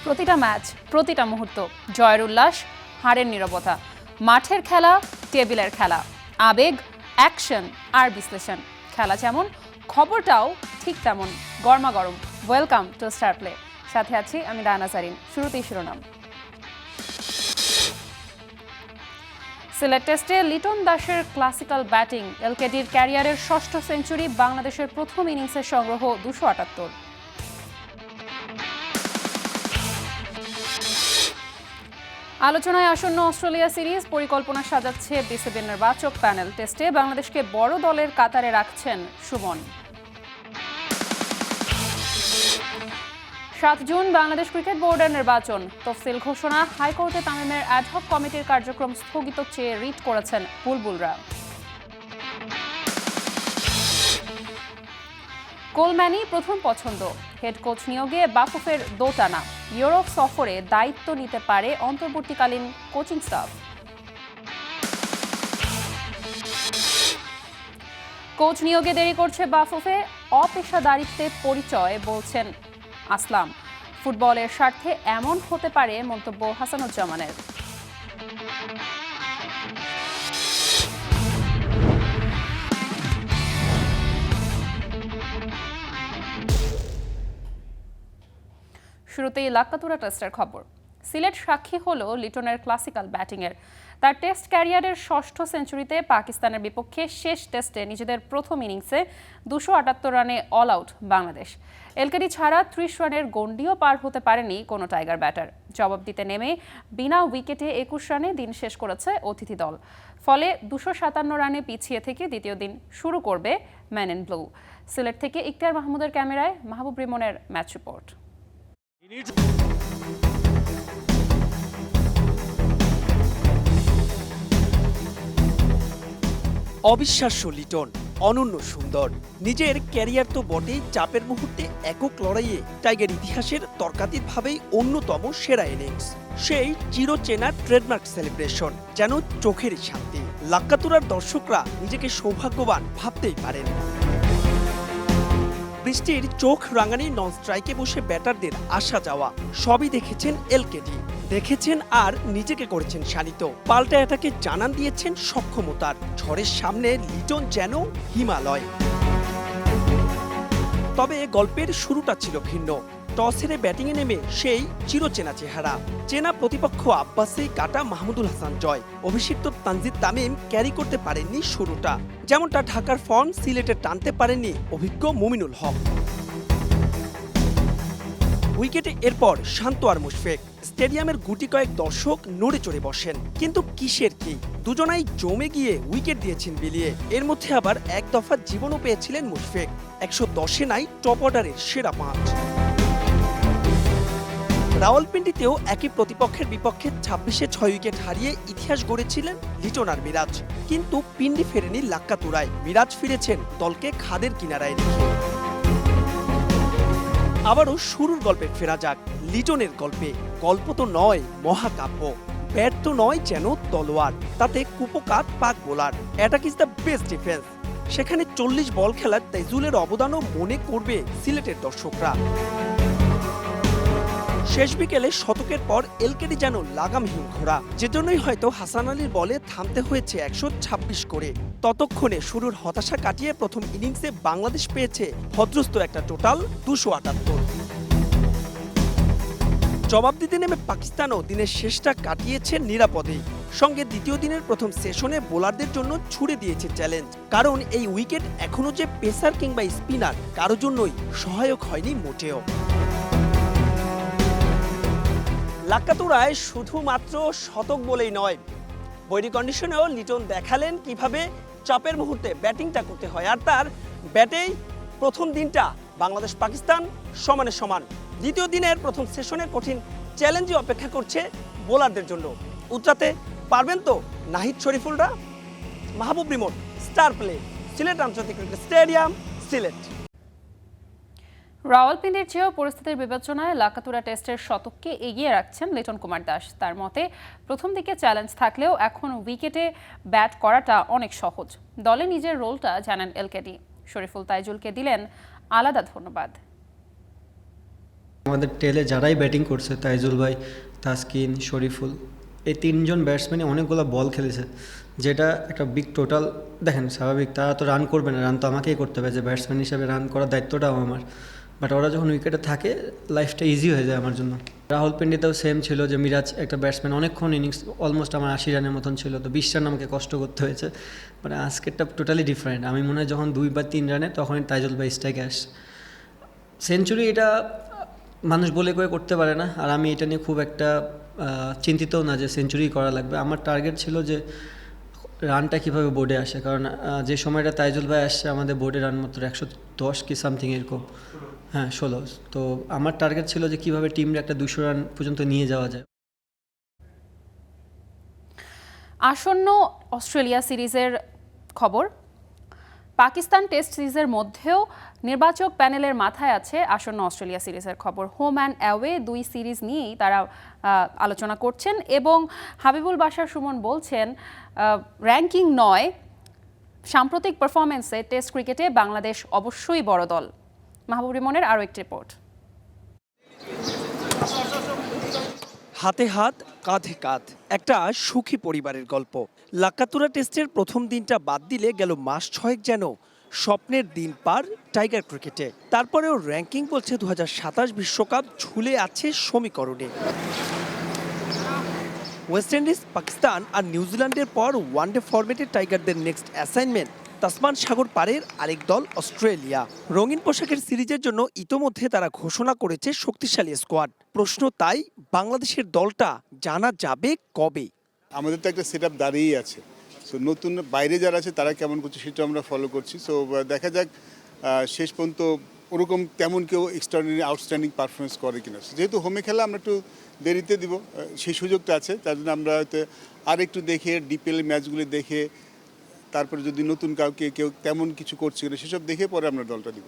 প্রতিটা ম্যাচ, প্রতিটা মুহূর্ত, জয়ের উল্লাস, হারের নীরবতা, মাঠের খেলা, টেবিলের খেলা, আবেগ, অ্যাকশন আর বিশ্লেষণ। খেলা যেমন, খবরটাও ঠিক তেমন গরমাগরম। Welcome to Star Play. সাথে আছি আমি রানা জারিন। শুরুতেই শিরোনাম। সিলেট টেস্টে লিটন দাসের ক্লাসিক্যাল ব্যাটিং, এলকেডির ক্যারিয়ারের ষষ্ঠ সেঞ্চুরি, বাংলাদেশের প্রথম ইনিংসের সংগ্রহ 278। আলোচনায় আসন্ন অস্ট্রেলিয়া সিরিজ, পরিকল্পনা সাজাচ্ছে বিসিবির নির্বাচক প্যানেল। টেস্টে বাংলাদেশকে বড় দলের কাতারে রাখছেন সুমন। 7 জুন বাংলাদেশ ক্রিকেট বোর্ডের নির্বাচন, তফসিল ঘোষণা। হাইকোর্টে তামিমের অ্যাডহক কমিটির কার্যক্রম স্থগিত চেয়ে রিট করেছেন বুলবুলরা। কোলম্যানি প্রথম পছন্দ, হেড কোচ নিয়োগে বাফুফের দোটানা। ইউরোপ সফরে দায়িত্ব নিতে পারে অন্তর্বর্তীকালীন কোচিং স্টাফ। কোচ নিয়োগে দেরি করছে বাফুফে, অপেশাদারিত্বে পরিচয় বলছেন আসলাম। ফুটবলের স্বার্থে এমন হতে পারে মন্তব্য হাসানুজ্জামানের। শুরুতেই লাক্কাতুরা টেস্টের খবর। সিলেট সাক্ষী হলো লিটনের ক্লাসিক্যাল ব্যাটিংয়ের। তার টেস্ট ক্যারিয়ারের ষষ্ঠ সেঞ্চুরিতে পাকিস্তানের বিপক্ষে শেষ টেস্টে নিজেদের প্রথম ইনিংসে 278 রানে অল আউট বাংলাদেশ। এলকেডি ছাড়া 30 রানের গন্ডিও পার হতে পারেনি কোনো টাইগার ব্যাটার। জবাব দিতে নেমে বিনা উইকেটে 21 রানে দিন শেষ করেছে অতিথি দল। ফলে 257 রানে পিছিয়ে থেকে দ্বিতীয় দিন শুরু করবে ম্যান ইন ব্লু। সিলেট থেকে ইখতিয়ার মাহমুদের ক্যামেরায় মাহবুব রিমনের ম্যাচ রিপোর্ট। অবিশ্বাস্য লিটন, অনন্য সুন্দর। নিজের ক্যারিয়ার তো বটেই, চাপের মুহূর্তে একক লড়াইয়ে টাইগার ইতিহাসের তর্কাতীতভাবেই অন্যতম সেরা ইনিংস। সেই চিরচেনা ট্রেডমার্ক সেলিব্রেশন যেন চোখের শান্তি। লাক্কাতুরার দর্শকরা নিজেকে সৌভাগ্যবান ভাবতেই পারেন। বৃষ্টির চোখ রাঙানি নন স্ট্রাইকে বসে ব্যাটারদের আসা যাওয়া সবই দেখেছেন এলকেডি, দেখেছেন আর নিজেকে করেছেন শানিত। পাল্টা এটাকে জানান দিয়েছেন সক্ষমতার। ঝড়ের সামনে লিটন যেন হিমালয়। তবে গল্পের শুরুটা ছিল ভিন্ন। টস হেরে ব্যাটিংয়ে নেমে সেই চিরচেনা চেহারা। চেনা প্রতিপক্ষ আব্বাসেই কাটা মাহমুদুল হাসান জয়। অভিষিক্ত তানজিদ তামিম ক্যারি করতে পারেননি শুরুটা, যেমনটা ঢাকার ফর্ম সিলেটে টানতে পারেননি অভিজ্ঞ মুমিনুল হক। উইকেটে এরপর শান্ত আর মুশফেক। স্টেডিয়ামের গুটি কয়েক দর্শক নড়ে চড়ে বসেন, কিন্তু কিসের কি, দুজনাই জমে গিয়ে উইকেট দিয়েছেন বিলিয়ে। এর মধ্যে আবার এক দফা জীবনও পেয়েছিলেন মুশফেক। 110-এ নাই টপ অর্ডারের সেরা 5। রাওয়ালপিন্ডিতেও একই প্রতিপক্ষের বিপক্ষে 26-এ 6 উইকেট হারিয়ে ইতিহাস গড়েছিলেন লিটন আর মিরাজ। কিন্তু পিন্ডি ফেরেনি লাক্কাতুরায়। মিরাজ ফিরেছেন দলকে খাদের কিনারায় রেখে। আবারও শুরুর গল্পে ফেরা যাক। লিটনের গল্পে। গল্প তো নয়, মহাকাব্য। ব্যাট তো নয়, যেন তলোয়ার। তাতে কুপোকাত পাক bowler. Attack is the best defence. সেখানে 40 বল খেলার তেজুলের অবদানও মনে করবে সিলেটের দর্শকরা। শেষ বিকেলে শতকের পর এলকেডি যেন লাগামহীন ঘোড়া, যেজন্যই হয়তো হাসান আলীর বলে থামতে হয়েছে 126 করে। ততক্ষণে শুরুর হতাশা কাটিয়ে প্রথম ইনিংসে বাংলাদেশ পেয়েছে ভদ্রস্ত একটা টোটাল 278। জবাব দিতে নেমে পাকিস্তানও দিনের শেষটা কাটিয়েছে নিরাপদেই। সঙ্গে দ্বিতীয় দিনের প্রথম সেশনে বোলারদের জন্য ছুড়ে দিয়েছে চ্যালেঞ্জ। কারণ এই উইকেট এখনো যে পেসার কিংবা স্পিনার কারো জন্যই সহায়ক হয়নি মোটেও। লাক্কাতুরায় শুধুমাত্র শতক বলেই নয়, বৈরী কন্ডিশনেও লিটন দেখালেন কিভাবে চাপের মুহূর্তে ব্যাটিংটা করতে হয়। আর তার ব্যাটেই প্রথম দিনটা বাংলাদেশ পাকিস্তান সমানে সমান। দ্বিতীয় দিনের প্রথম সেশনের কঠিন চ্যালেঞ্জই অপেক্ষা করছে বোলারদের জন্য। উতরাতে পারবেন তো নাহিদ শরীফুলরা? মাহবুব রিমন, স্টার প্লে, সিলেট আন্তর্জাতিক ক্রিকেট স্টেডিয়াম, সিলেট। রাওয়ালপিন্ডির চেয়েও পরিস্থিতির বিবেচনায় লাক্কাতুরা টেস্টের শতককে এগিয়ে রাখছেন লিটন কুমার দাস। তার মতে, প্রথম দিকে চ্যালেঞ্জ থাকলেও এখন উইকেটে ব্যাট করাটা অনেক সহজ। দলে নিজের রোলটা জানান এলকেডি। শরীফুল তাইজুলকে দিলেন আলাদা ধন্যবাদ। আমাদের টেলে যারাই ব্যাটিং করছে, তাইজুল ভাই, তাসকিন, শরীফুল, এই তিনজন ব্যাটসম্যানই অনেকগুলো বল খেলেছে, যেটা একটা বিগ টোটাল। দেখেন, স্বাভাবিক তারা তো রান করবে না, রান তো আমাকেই করতে হবে, যে ব্যাটসম্যান হিসেবে রান করার দায়িত্বটাও আমার। বাট ওরা যখন উইকেটে থাকে, লাইফটা ইজি হয়ে যায় আমার জন্য। রাহুল পেন্ডিতেও সেম ছিল, যে মিরাজ একটা ব্যাটসম্যান, অনেকক্ষণ ইনিংস অলমোস্ট আমার 80 রানের মতন ছিল, তো 20 রান আমাকে কষ্ট করতে হয়েছে। মানে আজকেরটা টোটালি ডিফারেন্ট। আমি মনে হয় যখন 2 বা 3 রানে, তখনই তাইজুল ভাই স্ট্রাইকে আসে। সেঞ্চুরি এটা মানুষ বলে করে করতে পারে না, আর আমি এটা নিয়ে খুব একটা চিন্তিতও না যে সেঞ্চুরি করা লাগবে। আমার টার্গেট ছিল যে রানটা কীভাবে বোর্ডে আসে, কারণ যে সময়টা তাইজুল ভাই আসছে, আমাদের বোর্ডে রান মাত্র 110 কি সামথিং এরকম, হ্যাঁ 16। তো আমার টার্গেট ছিল যে কীভাবে টিমটা একটা 200 রান পর্যন্ত নিয়ে যাওয়া যায়। আসন্ন অস্ট্রেলিয়া সিরিজের খবর। পাকিস্তান টেস্ট সিরিজের মধ্যেও নির্বাচক প্যানেলের মাথায় আছে আসন্ন অস্ট্রেলিয়া সিরিজের খবর। হোম অ্যান্ড অ্যাওয়ে 2 সিরিজ নিয়েই তারা আলোচনা করছেন, এবং হাবিবুল বাশার সুমন বলছেন র্যাঙ্কিং নয়, সাম্প্রতিক পারফরমেন্সে টেস্ট ক্রিকেটে বাংলাদেশ অবশ্যই বড় দল। মাহবুব রিমনের আরও একটি রিপোর্ট। হাতে হাত, কাঁধে কাঁধ, একটা সুখী পরিবারের গল্প। লাক্কাতুরা টেস্টের প্রথম দিনটা বাদ দিলে গেল মাস 6 যেন স্বপ্নের দিন পার টাইগার ক্রিকেটে। তারপরেও র্যাঙ্কিং বলছে 2027 বিশ্বকাপ ঝুলে আছে সমীকরণে। ওয়েস্ট ইন্ডিজ, পাকিস্তান আর নিউজিল্যান্ডের পর ওয়ানডে ফরম্যাটে টাইগারদের নেক্সট অ্যাসাইনমেন্ট তাসমান সাগর পারের আরেক দল অস্ট্রেলিয়া। রঙিন পোশাকের সিরিজের জন্য ইতোমধ্যে তারা ঘোষণা করেছে শক্তিশালী স্কোয়াড। প্রশ্ন তাই, বাংলাদেশের দলটা জানা যাবে কবে? আমাদের তো একটা সেট আপ দাঁড়িয়েই আছে। সো নতুন বাইরে যারা আছে তারা কেমন করছে সেটা আমরা ফলো করছি। সো দেখা যাক শেষ পর্যন্ত ওরকম তেমন কেউ এক্সট্রাঅর্ডিনারি আউটস্ট্যান্ডিং পারফরমেন্স করে কিনা। যেহেতু হোমে খেলা, আমরা একটু দেরিতে দিব, সেই সুযোগটা আছে। তার জন্য আমরা হয়তো আর একটু দেখে ডিপিএল ম্যাচগুলি দেখে, তারপরে যদি নতুন কাউকে কেউ তেমন কিছু করছে কিনা সেসব দেখে পরে আমরা দলটা দিব।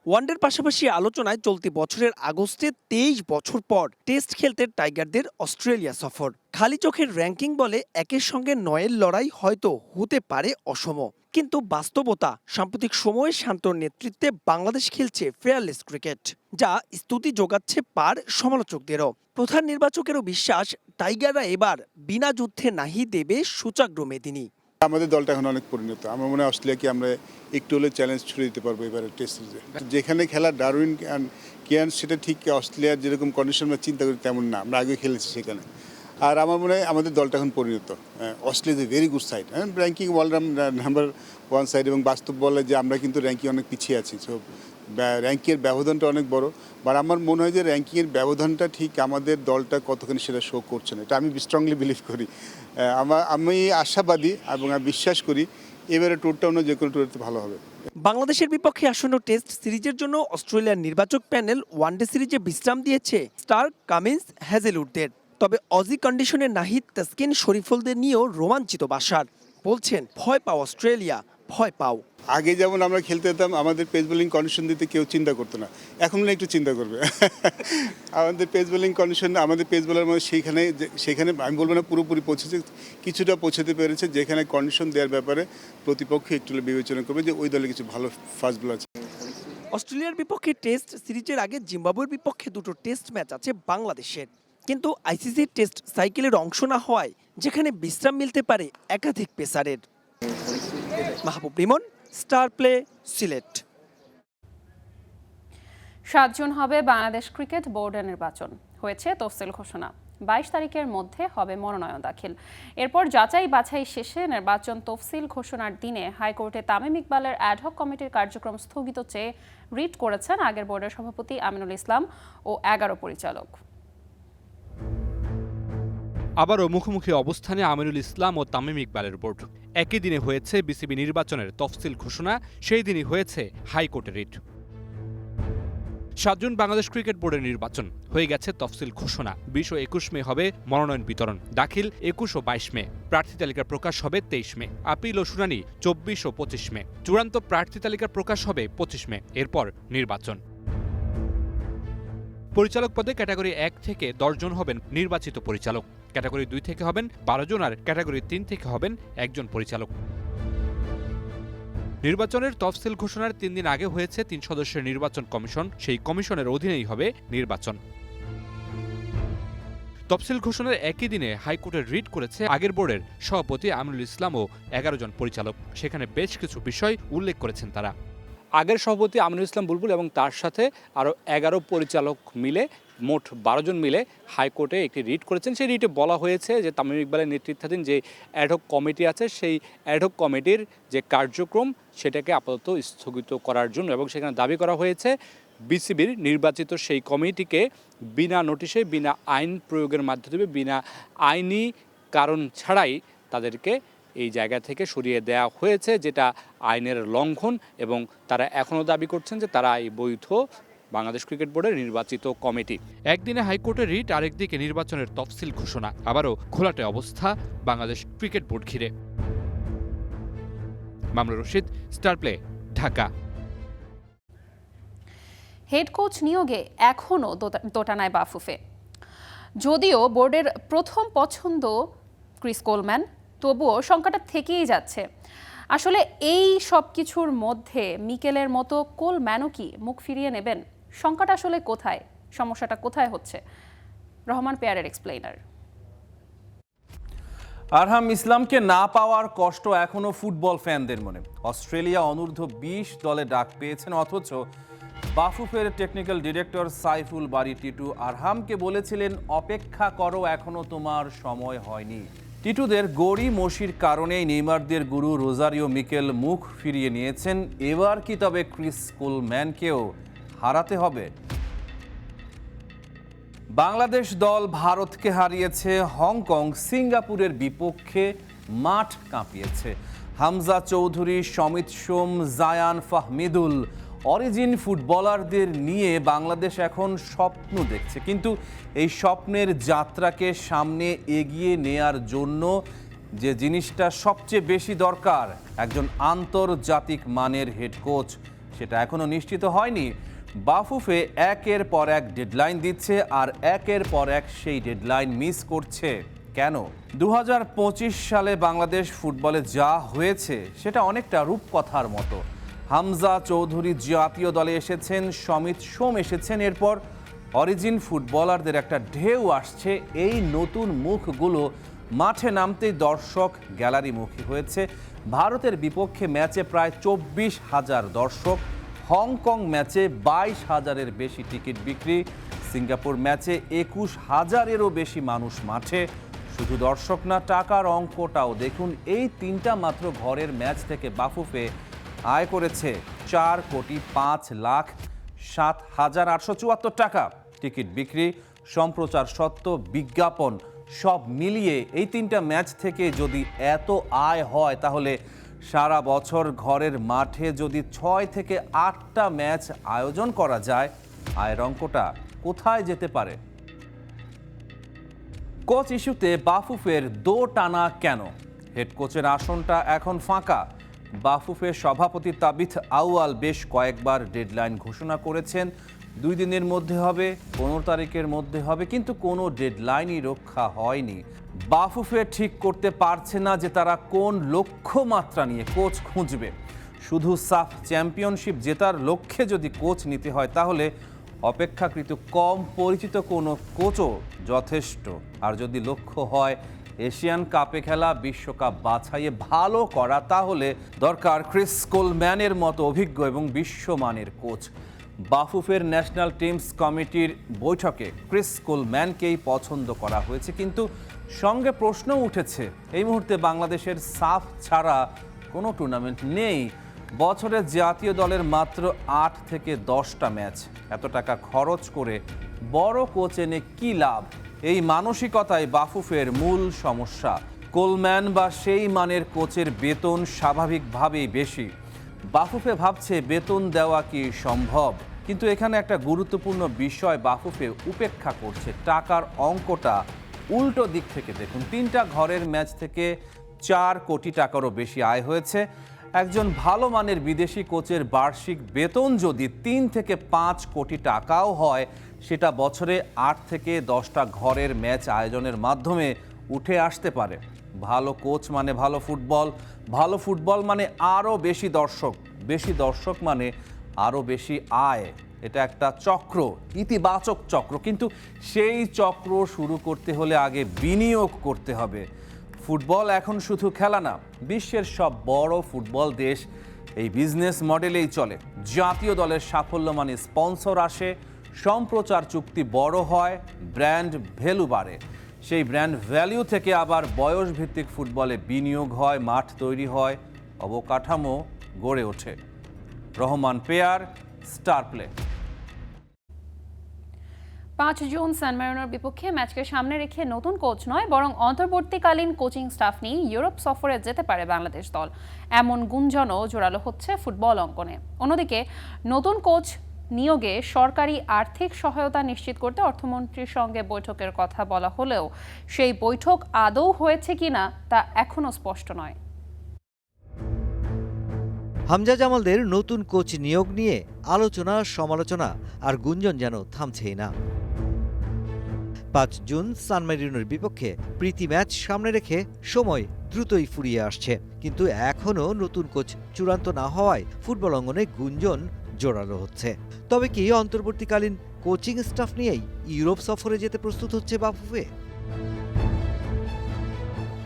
ওয়ানডের পাশাপাশি আলোচনায় চলতি বছরের আগস্টে 23 বছর পর টেস্ট খেলতে টাইগারদের অস্ট্রেলিয়া সফর। খালি চোখের র্যাঙ্কিং বলে একের সঙ্গে 9-এর লড়াই হয়তো হতে পারে অসম, কিন্তু বাস্তবতা সাম্প্রতিক সময়ে শান্তর নেতৃত্বে বাংলাদেশ খেলছে ফেয়ারলেস ক্রিকেট, যা স্তুতি যোগাচ্ছে পার সমালোচকদেরও। প্রধান নির্বাচকেরও বিশ্বাস, টাইগাররা এবার বিনা যুদ্ধে নাহি দেবে সূচাগ্র মেদিনী। আমাদের দলটা এখন অনেক পরিণত। আমার মনে হয় অস্ট্রেলিয়াকে আমরা একটু হলে চ্যালেঞ্জ ছুড়ে দিতে পারবো এবারে টেস্ট সিরিজে। যেখানে খেলা ডারউইন কেয়ার্ন, সেটা ঠিক অস্ট্রেলিয়ার যেরকম কন্ডিশন আমরা চিন্তা করি তেমন না, আমরা আগে খেলেছি সেখানে। আর আমার মনে হয় আমাদের দলটা এখন পরিণত। Australia is a very good side, ranking world number 1 side, এবং বাস্তব বলে যে আমরা কিন্তু র্যাঙ্কিং অনেক পিছিয়ে আছি। সো র্যাঙ্কিংয়ের ব্যবধানটা অনেক বড়, বাট আমার মনে হয় যে র্যাঙ্কিংয়ের ব্যবধানটা ঠিক আমাদের দলটা কতখানি সেটা শো করছে না, এটা আমি স্ট্রংলি বিলিভ করি। আমি আশাবাদী এবং আমি বিশ্বাস করি এবারে ট্যুরটা অন্য যে কোনো ট্যুরতে ভালো হবে। বাংলাদেশের বিপক্ষে আসন্ন টেস্ট সিরিজের জন্য অস্ট্রেলিয়ার নির্বাচক প্যানেল ওয়ানডে সিরিজে বিশ্রাম দিয়েছে স্টার্ক, কামিন্স, হ্যাজেলউডদের। তবে অজি কন্ডিশনে নাহিদ, তাসকিন, শরীফুলদের নিয়েও রোমাঞ্চিত বাশার। বলছেন, ভয় পাও অস্ট্রেলিয়া, ভয় পাও। আগে যেমন আমরা খেলতে যেতাম, আমাদের পেস বোলিং কন্ডিশন দিতে কেউ চিন্তা করতো না, এখন না একটু চিন্তা করবে। আমাদের পেস বোলিং কন্ডিশন, আমাদের পেস বোলার মধ্যে সেখানে আমি বলবো না পুরোপুরি পৌঁছেছে, কিছুটা পৌঁছাতে পেরেছে, যেখানে কন্ডিশন দেওয়ার ব্যাপারে প্রতিপক্ষ একটু বিবেচনা করবে যে ওই দলে কিছু ভালো ফাস্ট বোলার আছে। অস্ট্রেলিয়ার বিপক্ষে টেস্ট সিরিজের আগে জিম্বাবুয়ের বিপক্ষে 2টো টেস্ট ম্যাচ আছে বাংলাদেশের, কিন্তু আইসিসির টেস্ট সাইকেলের অংশ না হওয়ায় যেখানে বিশ্রাম মিলতে পারে একাধিক পেসারের। Mahbub Rimon, Star Play, Sylhet. 7 June হবে বাংলাদেশ ক্রিকেট বোর্ডের নির্বাচন। হয়েছে তফসিল ঘোষণা। 22 তারিখের মধ্যে হবে মনোনয়ন দাখিল। এরপর যাচাই বাছাই শেষে নির্বাচন তফসিল ঘোষণার দিনে হাইকোর্টে তামিম ইকবালের অ্যাডহক কমিটির কার্যক্রম স্থগিত চেয়ে রিট করেছেন আগের বোর্ডের সভাপতি আমিনুল ইসলাম ও 11 পরিচালক। আবারও মুখোমুখি অবস্থানে আমিনুল ইসলাম ও তামিম ইকবালের বোর্ড। একই দিনে হয়েছে বিসিবি নির্বাচনের তফসিল ঘোষণা, সেই দিনই হয়েছে হাইকোর্টের রিট। 7 জুন বাংলাদেশ ক্রিকেট বোর্ডের নির্বাচন। হয়ে গেছে তফসিল ঘোষণা। 20 ও 21 মে হবে মনোনয়ন বিতরণ। দাখিল 21 ও 22 মে। প্রার্থী তালিকা প্রকাশ হবে 23 মে। আপিল ও শুনানি 24 ও 25 মে। চূড়ান্ত প্রার্থী তালিকা প্রকাশ হবে 25 মে। এরপর নির্বাচন। পরিচালক পদে ক্যাটাগরি 1 থেকে 10 জন হবেন নির্বাচিত পরিচালক, ক্যাটাগরি 2 থেকে হবেন 12 জন, আর ক্যাটাগরি 3 থেকে হবেন 1 জন পরিচালক। নির্বাচনের তফসিল ঘোষণার 3 দিন আগে হয়েছে 3 সদস্যের নির্বাচন কমিশন, সেই কমিশনের অধীনেই হবে নির্বাচন। তফসিল ঘোষণার একই দিনে হাইকোর্টের রিট করেছে আগের বোর্ডের সভাপতি আমিনুল ইসলাম ও 11 জন পরিচালক। সেখানে বেশ কিছু বিষয় উল্লেখ করেছেন তারা। আগের সভাপতি আমিনুল ইসলাম বুলবুল এবং তার সাথে আরও 11 পরিচালক মিলে মোট 12 জন মিলে হাইকোর্টে একটি রিট করেছেন। সেই রিটে বলা হয়েছে যে তামিম ইকবালের নেতৃত্বাধীন যে অ্যাডহক কমিটি আছে সেই অ্যাডহক কমিটির যে কার্যক্রম সেটাকে আপাতত স্থগিত করার জন্য, এবং সেখানে দাবি করা হয়েছে বিসিবির নির্বাচিত সেই কমিটিকে বিনা নোটিশে, বিনা আইন প্রয়োগের মাধ্যমে, বিনা আইনি কারণ ছাড়াই তাদেরকে এই জায়গা থেকে সরিয়ে দেওয়া হয়েছে, যেটা আইনের লঙ্ঘন। এবং তারা এখনও দাবি করছেন যে তারা এই বৈধ বাংলাদেশ ক্রিকেট বোর্ডের নির্বাচিত কমিটি। একদিনে হাইকোর্টের রিট, আরেকদিকে নির্বাচনের তফসিল ঘোষণা, আবারও ঘোলাটে অবস্থা বাংলাদেশ ক্রিকেট বোর্ড ঘিরে। Mamunur Rashid, star play, Dhaka. Head coach নিয়োগে এখনও দোটানায় বাফুফে। যদিও বোর্ডের প্রথম পছন্দ ক্রিস কোলম্যান, তবুও শঙ্কাটা থেকেই যাচ্ছে। আসলে এই সব কিছুর মধ্যে মিকেলের মতো কোলম্যানও কি মুখ ফিরিয়ে নেবেন? শঙ্কাটা আসলে কোথায়, সমস্যাটা কোথায় হচ্ছে? রহমান পেয়ারের এক্সপ্লেইনার। আরহাম ইসলামকে না পাওয়ার কষ্ট এখনো ফুটবল ফ্যানদের মনে। অস্ট্রেলিয়া অনূর্ধ্ব 20 দলে ডাক পেয়েছেন, অথচ বাফুফের টেকনিক্যাল ডিরেক্টর সাইফুল বারী টিটু আরহামকে বলেছিলেন অপেক্ষা করো, এখনো তোমার সময় হয়নি। টিটুদের গড়ি মসির কারণেই নেইমারদের গুরু রোজারিও মিকেল মুখ ফিরিয়ে নিয়েছেন। এবার কি তবে ক্রিস কোলম্যানকেও হারাতে হবে? বাংলাদেশ দল ভারতকে হারিয়েছে, হংকং সিঙ্গাপুরের বিপক্ষে মাঠ কাঁপিয়েছে। হামজা চৌধুরী, সমিত সোম, জায়ান ফাহমিদুল, অরিজিন ফুটবলারদের নিয়ে বাংলাদেশ এখন স্বপ্ন দেখছে, কিন্তু এই স্বপ্নের যাত্রাকে সামনে এগিয়ে নেয়ার জন্য যে জিনিসটা সবচেয়ে বেশি দরকার, একজন আন্তর্জাতিক মানের হেড কোচ, সেটা এখনো নিশ্চিত হয়নি। বাফুফে একের পর এক ডেডলাইন দিচ্ছে, আর একের পর এক সেই ডেডলাইন মিস করছে। কেন? 2025 সালে বাংলাদেশ ফুটবলে যা হয়েছে সেটা অনেকটা রূপকথার মতো। হামজা চৌধুরী জাতীয় দলে এসেছেন, সমিত সোম এসেছেন, এরপর অরিজিন ফুটবলারদের একটা ঢেউ আসছে। এই নতুন মুখগুলো মাঠে নামতেই দর্শক গ্যালারিমুখী হয়েছে। ভারতের বিপক্ষে ম্যাচে প্রায় 24,000 দর্শক, হংকং ম্যাচে 22,000-এর বেশি টিকিট বিক্রি, সিঙ্গাপুর ম্যাচে 21,000-এরও বেশি মানুষ মাঠে। শুধু দর্শক না, টাকার অঙ্কটাও দেখুন। এই 3টা মাত্র ঘরের ম্যাচ থেকে বাফুফে আয় করেছে 4,07,874 টাকা। টিকিট বিক্রি, সম্প্রচার সত্ত্ব, বিজ্ঞাপন সব মিলিয়ে এই 3টা ম্যাচ থেকে যদি এত আয় হয়, তাহলে সারা বছর ঘরের মাঠে যদি 6 থেকে 8টা ম্যাচ আয়োজন করা যায়, আয়ের অঙ্কটা কোথায় যেতে পারে? কোচ ইস্যুতে বাফুফের দোটানা কেন? হেড কোচের আসনটা এখন ফাঁকা। বাফুফের সভাপতি তাবিথ আউয়াল বেশ কয়েকবার ডেডলাইন ঘোষণা করেছেন, 2 দিনের মধ্যে হবে, 15 তারিখের মধ্যে হবে, কিন্তু কোনো ডেডলাইনই রক্ষা হয়নি। বাফুফে ঠিক করতে পারছে না যে তারা কোন লক্ষ্যমাত্রা নিয়ে কোচ খুঁজবে। শুধু সাফ চ্যাম্পিয়নশিপ জেতার লক্ষ্যে যদি কোচ নিতে হয়, তাহলে অপেক্ষাকৃত কম পরিচিত কোনো কোচও যথেষ্ট। আর যদি লক্ষ্য হয় এশিয়ান কাপে খেলা, বিশ্বকাপ বাছাইয়ে ভালো করা, তাহলে দরকার ক্রিস কোলম্যানের মতো অভিজ্ঞ এবং বিশ্বমানের কোচ। বাফুফের ন্যাশনাল টিমস কমিটির বৈঠকে ক্রিস কোলম্যানকেই পছন্দ করা হয়েছে, কিন্তু সঙ্গে প্রশ্ন উঠেছে, এই মুহূর্তে বাংলাদেশের সাফ ছাড়া কোনো টুর্নামেন্ট নেই। বছরে জাতীয় দলের মাত্র 8 থেকে 10টা ম্যাচ, এত টাকা খরচ করে বড় কোচ এনে কী লাভ? এই মানসিকতাই বাফুফের মূল সমস্যা। কোলম্যান বা সেই মানের কোচের বেতন স্বাভাবিকভাবেই বেশি। বাফুফে ভাবছে বেতন দেওয়া কি সম্ভব, কিন্তু এখানে একটা গুরুত্বপূর্ণ বিষয় বাফুফে উপেক্ষা করছে। টাকার অঙ্কটা উল্টো দিক থেকে দেখুন। 3টা ঘরের ম্যাচ থেকে 4 কোটি টাকারও বেশি আয় হয়েছে। একজন ভালো মানের বিদেশি কোচের বার্ষিক বেতন যদি 3 থেকে 5 কোটি টাকাও হয়, সেটা বছরে 8 থেকে 10টা ঘরের ম্যাচ আয়োজনের মাধ্যমে উঠে আসতে পারে। ভালো কোচ মানে ভালো ফুটবল, ভালো ফুটবল মানে আরও বেশি দর্শক মানে আরও বেশি আয়। এটা একটা চক্র, ইতিবাচক চক্র, কিন্তু সেই চক্র শুরু করতে হলে আগে বিনিয়োগ করতে হবে। ফুটবল এখন শুধু খেলা না, বিশ্বের সব বড় ফুটবল দেশ এই বিজনেস মডেলেই চলে। জাতীয় দলের সাফল্য মানে স্পন্সর আসে, সম্প্রচার চুক্তি বড় হয়, ব্র্যান্ড ভ্যালু বাড়ে। সেই ব্র্যান্ড ভ্যালু থেকে আবার বয়সভিত্তিক ফুটবলে বিনিয়োগ হয়, মাঠ তৈরি হয়, অবকাঠামো গড়ে ওঠে। Rahman Peyar, Star Play. 5 June San মারিনোর বিপক্ষে ম্যাচকে সামনে রেখে নতুন কোচ নয় বরং অন্তর্বর্তীকালীন কোচিং স্টাফ নিয়ে ইউরোপ সফরে যেতে পারে বাংলাদেশ দল, এমন গুঞ্জনও জোরালো হচ্ছে ফুটবল অঙ্গনে। অন্যদিকে নতুন কোচ নিয়োগে সরকারি আর্থিক সহায়তা নিশ্চিত করতে অর্থমন্ত্রীর সঙ্গে বৈঠকের কথা বলা হলেও সেই বৈঠক আদৌ হয়েছে কিনা তা এখনো স্পষ্ট নয়। হামজা জামালদের নতুন কোচ নিয়োগ নিয়ে আলোচনা, সমালোচনা আর গুঞ্জন যেন থামছেই না। 5 জুন সান মারিনোর বিপক্ষে প্রীতি ম্যাচ সামনে রেখে সময় দ্রুতই ফুরিয়ে আসছে, কিন্তু এখনও নতুন কোচ চূড়ান্ত না হওয়ায় ফুটবল অঙ্গনে গুঞ্জন জোরালো হচ্ছে। তবে কি অন্তর্বর্তীকালীন কোচিং স্টাফ নিয়েই ইউরোপ সফরে যেতে প্রস্তুত হচ্ছে বাফুফে?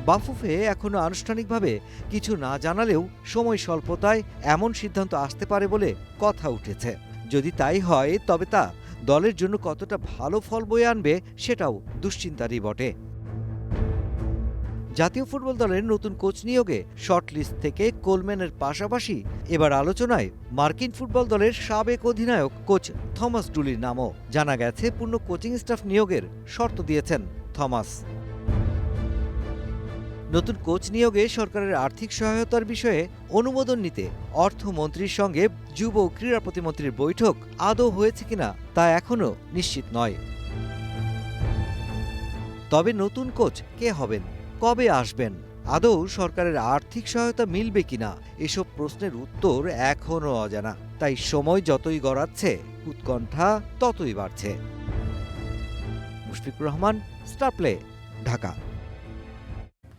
বাফুফে এখনো আনুষ্ঠানিকভাবে কিছু না জানালেও সময় স্বল্পতায় এমন সিদ্ধান্ত আসতে পারে বলে কথা উঠেছে। যদি তাই হয় তবে তা দলের জন্য কতটা ভালো ফল বয়ে আনবে সেটাও দুশ্চিন্তারই বটে। জাতীয় ফুটবল দলের নতুন কোচ নিয়োগে শর্টলিস্ট থেকে কোলম্যানের পাশাপাশি এবার আলোচনায় মার্কিন ফুটবল দলের সাবেক অধিনায়ক কোচ থমাস ডুলির নামও। জানা গেছে পূর্ণ কোচিং স্টাফ নিয়োগের শর্ত দিয়েছেন থমাস। নতুন কোচ নিয়োগে সরকারের আর্থিক সহায়তার বিষয়ে অনুমোদন নিতে অর্থমন্ত্রীর সঙ্গে যুব ও ক্রীড়া প্রতিমন্ত্রীর বৈঠক আদৌ হয়েছে কিনা তা এখনো নিশ্চিত নয়। তবে নতুন কোচ কে হবেন, কবে আসবেন, আদৌ সরকারের আর্থিক সহায়তা মিলবে কিনা, এসব প্রশ্নের উত্তর এখনো অজানা। তাই সময় যতই গড়াচ্ছে উৎকণ্ঠা ততই বাড়ছে। Mushfiqur Rahman, star play, Dhaka.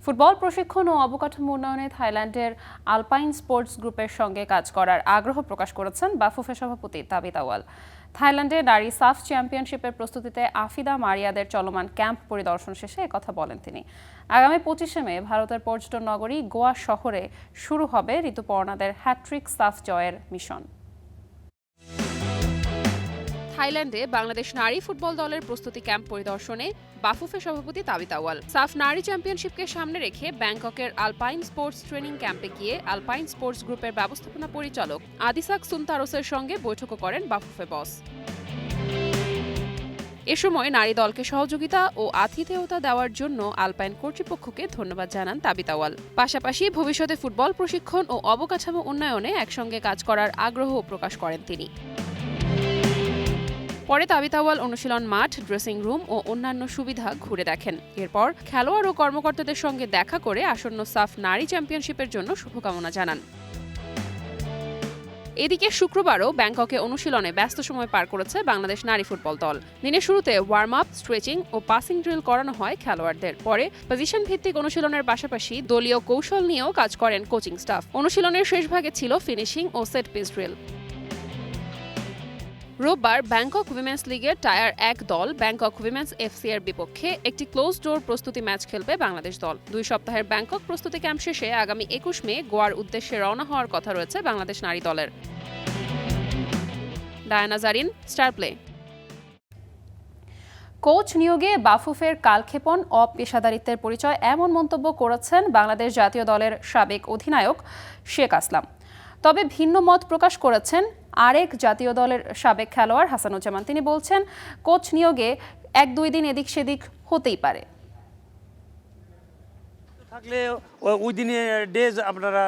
Football প্রশিক্ষণ ও অবকাঠামো উন্নয়নে থাইল্যান্ডের আলপাইন স্পোর্টস গ্রুপের সঙ্গে কাজ করার আগ্রহ প্রকাশ করেছেন বাফুফে সভাপতি তাবিত আউয়াল। থাইল্যান্ডে নারী সাফ চ্যাম্পিয়নশিপের প্রস্তুতিতে আফিদা মারিয়াদের চলমান ক্যাম্প পরিদর্শন শেষে একথা বলেন তিনি। আগামী 25 মে ভারতের পর্যটন নগরী গোয়া শহরে শুরু হবে ঋতুপর্ণাদের হ্যাট্রিক সাফ জয়ের মিশন। থাইল্যান্ডে বাংলাদেশ নারী ফুটবল দলের প্রস্তুতি ক্যাম্প পরিদর্শনে বাফুফে সভাপতি তাবিত আউয়াল। সাফ নারী চ্যাম্পিয়নশিপকে সামনে রেখে ব্যাংককের আলপাইন স্পোর্টস ট্রেনিং ক্যাম্পে গিয়ে আলপাইন স্পোর্টস গ্রুপের ব্যবস্থাপনা পরিচালক আদিসাক সুনতারোসের সঙ্গে বৈঠকও করেন বাফুফে বস। এ সময় নারী দলকে সহযোগিতা ও আতিথেয়তা দেওয়ার জন্য আলপাইন কর্তৃপক্ষকে ধন্যবাদ জানান তাবিত আউয়াল। পাশাপাশি ভবিষ্যতে ফুটবল প্রশিক্ষণ ও অবকাঠামো উন্নয়নে একসঙ্গে কাজ করার আগ্রহ প্রকাশ করেন তিনি। পরে তাবিত আউয়াল অনুশীলন মাঠ, ড্রেসিং রুম ও অন্যান্য সুবিধা ঘুরে দেখেন। এরপর খেলোয়াড় ও কর্মকর্তাদের সঙ্গে দেখা করে আসন্ন সাফ নারী চ্যাম্পিয়নশিপের জন্য শুভকামনা জানান। এদিকে শুক্রবারও ব্যাংককে অনুশীলনে ব্যস্ত সময় পার করেছে বাংলাদেশ নারী ফুটবল দল। দিনের শুরুতে ওয়ার্ম আপ, স্ট্রেচিং ও পাসিং ড্রিল করানো হয় খেলোয়াড়দের। পরে পজিশন ভিত্তিক অনুশীলনের পাশাপাশি দলীয় কৌশল নিয়েও কাজ করেন কোচিং স্টাফ। অনুশীলনের শেষ ভাগে ছিল ফিনিশিং ও সেট পিস ড্রিল। রোববার ব্যাংকক উইমেন্স লিগের টায়ার 1 দল ব্যাংকক উইমেন্স এফসি এর বিপক্ষে একটি ক্লোজ ডোর প্রস্তুতি ম্যাচ খেলবে বাংলাদেশ দল। 2 সপ্তাহের ব্যাংকক প্রস্তুতি ক্যাম্প শেষে আগামী 21 মে গোয়ার উদ্দেশ্যে রওনা হওয়ার কথা রয়েছে বাংলাদেশ নারী দলের। Diana Jarin, star play. Coach নিয়োগে বাফুফের কালক্ষেপণ, অপেশাদারিত্বের পরিচয়, এমন মন্তব্য করেছেন বাংলাদেশ জাতীয় দলের সাবেক অধিনায়ক শেখ আসলাম। তবে ভিন্ন মত প্রকাশ করেছেন আরেক জাতীয় দলের সাবেক খেলোয়াড় হাসানুজ্জামান। তিনি বলছেন, কোচ নিয়োগে 1-2 দিন এদিক সেদিক হতেই পারে। থাকলে ওই দিনে ডেজ আপনারা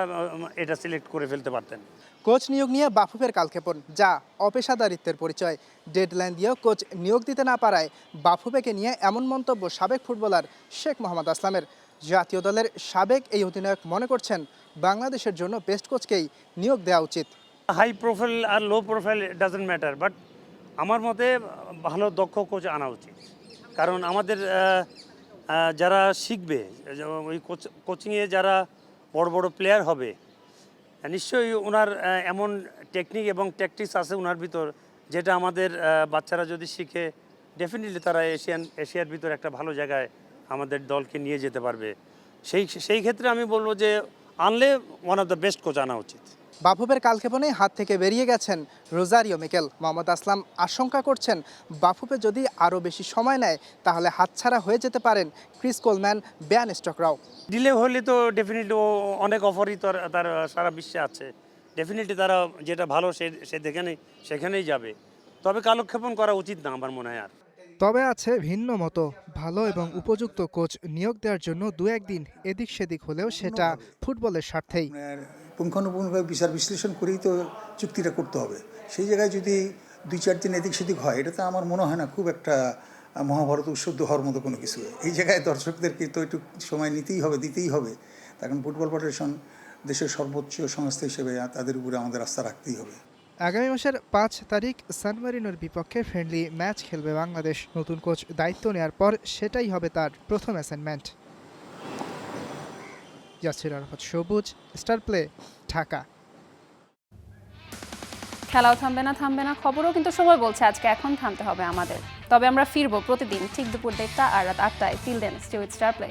এটা সিলেক্ট করে ফেলতে পারতেন। কোচ নিয়োগ নিয়ে বাফুফের কালক্ষেপণ, যা অপেশাদারিত্বের পরিচয়। ডেডলাইন দিয়েও কোচ নিয়োগ দিতে না পারায় বাফুফেকে নিয়ে এমন মন্তব্য সাবেক ফুটবলার শেখ মোহাম্মদ আসলামের। জাতীয় দলের সাবেক এই অধিনায়ক মনে করছেন বাংলাদেশের জন্য বেস্ট কোচকেই নিয়োগ দেওয়া উচিত। হাই প্রোফাইল আর low profile doesn't matter, but আমার মতে ভালো দক্ষ কোচ আনা উচিত। কারণ আমাদের যারা শিখবে, ওই কোচিংয়ে যারা বড় বড় প্লেয়ার হবে, নিশ্চয়ই ওনার এমন টেকনিক এবং ট্যাকটিক্স আছে ওনার ভিতর, যেটা আমাদের বাচ্চারা যদি শিখে ডেফিনেটলি তারা এশিয়ার ভিতর একটা ভালো জায়গায় আমাদের দলকে নিয়ে যেতে পারবে। সেই ক্ষেত্রে আমি বলবো যে আনলে one of the best coach আনা উচিত। বাফুফের কালক্ষেপণে হাত থেকে বেরিয়ে গেছেন রোজারিও মিকেল। মোহাম্মদ আসলাম আশঙ্কা করছেন বাফুফে যদি আরও বেশি সময় নেয় তাহলে হাতছাড়া হয়ে যেতে পারেন ক্রিস কোলম্যান, বেয়ান স্টকরাও। ডিলে হলে তো ডেফিনেটলি অনেক অফারই তার সারা বিশ্বে আছে, ডেফিনেটলি তারা যেটা ভালো সে সেখানেই যাবে। তবে কালক্ষেপণ করা উচিত না আমার মনে হয়। আর তবে আছে ভিন্ন মতো। ভালো এবং উপযুক্ত কোচ নিয়োগ দেওয়ার জন্য 2-1 দিন এদিক সেদিক হলেও সেটা ফুটবলের স্বার্থেই। পুঙ্খানুপুঙ্খভাবে বিচার বিশ্লেষণ করেই তো চুক্তিটা করতে হবে। সেই জায়গায় যদি 2-4 দিন এদিক সেদিক হয়, এটা তো আমার মনে হয় না খুব একটা মহাভারত উৎসুদ্ধ হওয়ার মতো কোনো কিছু। এই জায়গায় দর্শকদেরকে তো একটু সময় দিতেই হবে। কারণ ফুটবল ফেডারেশন দেশের সর্বোচ্চ সংস্থা হিসেবে তাদের উপরে আমাদের আস্থা রাখতেই হবে। আগামী মাসের 5 তারিখ সান মেরিনোর বিপক্ষে ফ্রেন্ডলি ম্যাচ খেলবে বাংলাদেশ। নতুন কোচ দায়িত্ব নেওয়ার পর সেটাই হবে তার প্রথম অ্যাসাইনমেন্ট। ইয়াসির আরাফাত সবুজ, স্টার প্লে, ঢাকা। খেলাও থামবে না, খবরও কিন্তু সময় বলছে আজকে এখন থামতে হবে আমাদের। তবে আমরা ফিরবো প্রতিদিন ঠিক দুপুর 1টা আর রাত 8টায়। Till then stay with Star play.